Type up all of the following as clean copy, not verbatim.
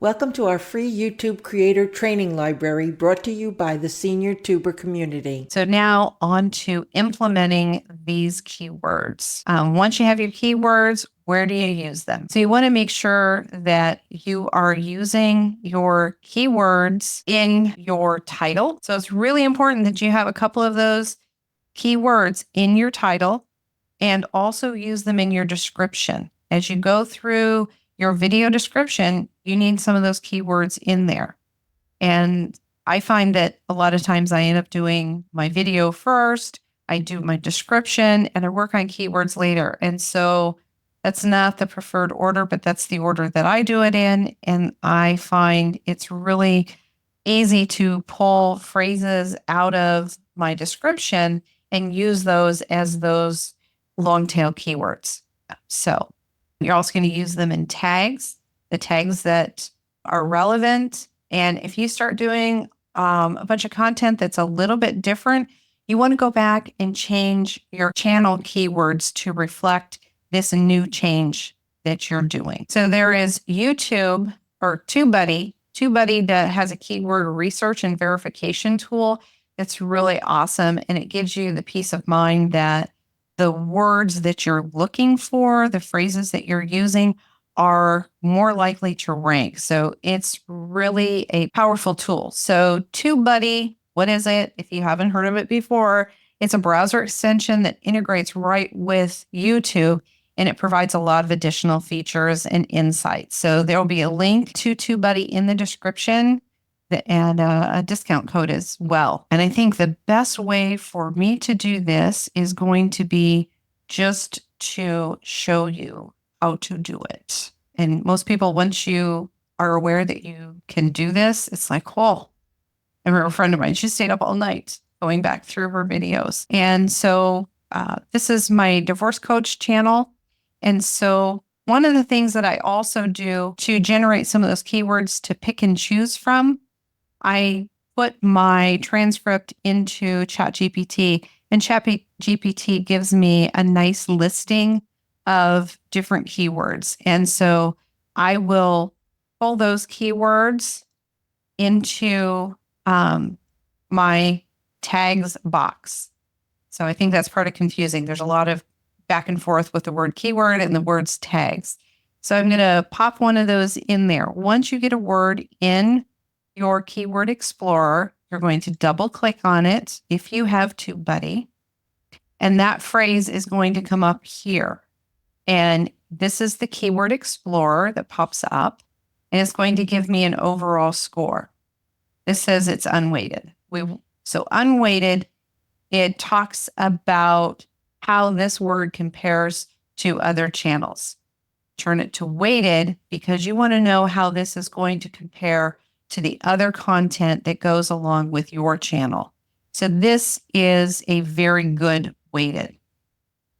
Welcome to our free YouTube creator training library brought to you by the senior tuber community. So now on to implementing these keywords. Once you have your keywords, where do you use them? So you want to make sure that you are using your keywords in your title. So it's really important that you have a couple of those keywords in your title and also use them in your description. As you go through your video description, you need some of those keywords in there. And I find that a lot of times I end up doing my video first, I do my description, and I work on keywords later. And so that's not the preferred order, but that's the order that I do it in. And I find it's really easy to pull phrases out of my description and use those as those long tail keywords. So you're also going to use them in tags, the tags that are relevant. And if you start doing a bunch of content that's a little bit different, you want to go back and change your channel keywords to reflect this new change that you're doing. So there is YouTube or TubeBuddy. TubeBuddy that has a keyword research and verification tool. It's really awesome. And it gives you the peace of mind that the words that you're looking for, the phrases that you're using are more likely to rank. So it's really a powerful tool. So TubeBuddy, what is it? If you haven't heard of it before, it's a browser extension that integrates right with YouTube, and it provides a lot of additional features and insights. So there will be a link to TubeBuddy in the description and a discount code as well. And I think the best way for me to do this is going to be just to show you how to do it. And most people, once you are aware that you can do this, it's like, oh, I remember a friend of mine, she stayed up all night going back through her videos. And so this is my divorce coach channel. And so one of the things that I also do to generate some of those keywords to pick and choose from, I put my transcript into ChatGPT, and ChatGPT gives me a nice listing of different keywords. And so I will pull those keywords into my tags box. So I think that's part of confusing. There's a lot of back and forth with the word keyword and the words tags. So I'm going to pop one of those in there. Once you get a word in your keyword explorer, you're going to double click on it if you have TubeBuddy, and that phrase is going to come up here. And this is the keyword explorer that pops up, and it's going to give me an overall score. This says it's unweighted. So unweighted, it talks about how this word compares to other channels. Turn it to weighted because you want to know how this is going to compare to the other content that goes along with your channel. So this is a very good weighted.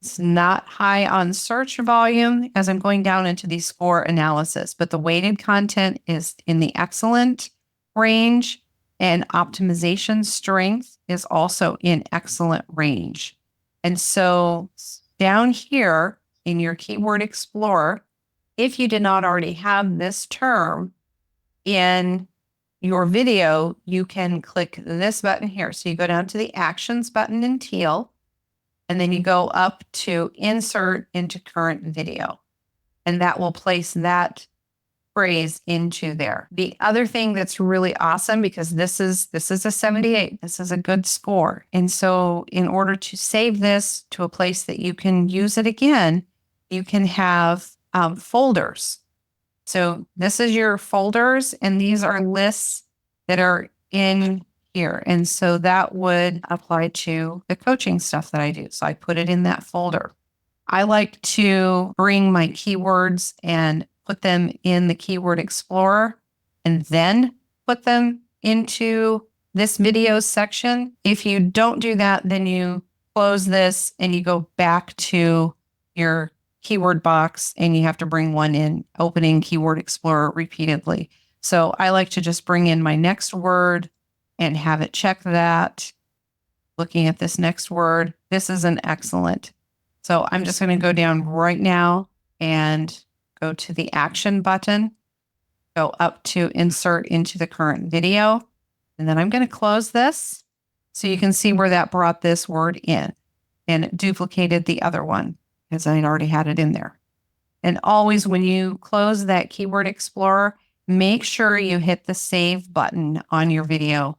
It's not high on search volume as I'm going down into the score analysis, but the weighted content is in the excellent range, and optimization strength is also in excellent range. And so down here in your keyword explorer, if you did not already have this term in your video, you can click this button here. So you go down to the actions button in teal, and then you go up to insert into current video. And that will place that phrase into there. The other thing that's really awesome, because this is a 78, this is a good score. And so in order to save this to a place that you can use it again, you can have folders. So this is your folders, and these are lists that are in here. And so that would apply to the coaching stuff that I do. So I put it in that folder. I like to bring my keywords and put them in the keyword explorer and then put them into this video section. If you don't do that, then you close this and you go back to your keyword box and you have to bring one in, opening keyword explorer repeatedly. So I like to just bring in my next word and have it check that. Looking at this next word, this is an excellent. So I'm just going to go down right now and go to the action button, go up to insert into the current video. And then I'm going to close this so you can see where that brought this word in and it duplicated the other one because I already had it in there. And always when you close that Keyword Explorer, make sure you hit the save button on your video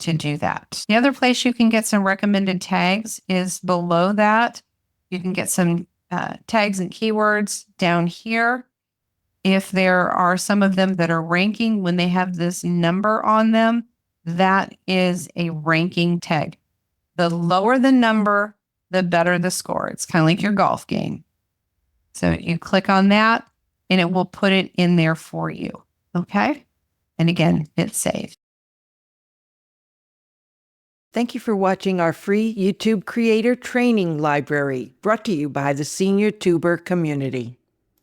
to do that. The other place you can get some recommended tags is below that. You can get some tags and keywords down here. If there are some of them that are ranking when they have this number on them, that is a ranking tag. The lower the number, the better the score. It's kind of like your golf game. So you click on that and it will put it in there for you. Okay. And again, hit save. Thank you for watching our free YouTube Creator Training Library, brought to you by the Senior Tuber community.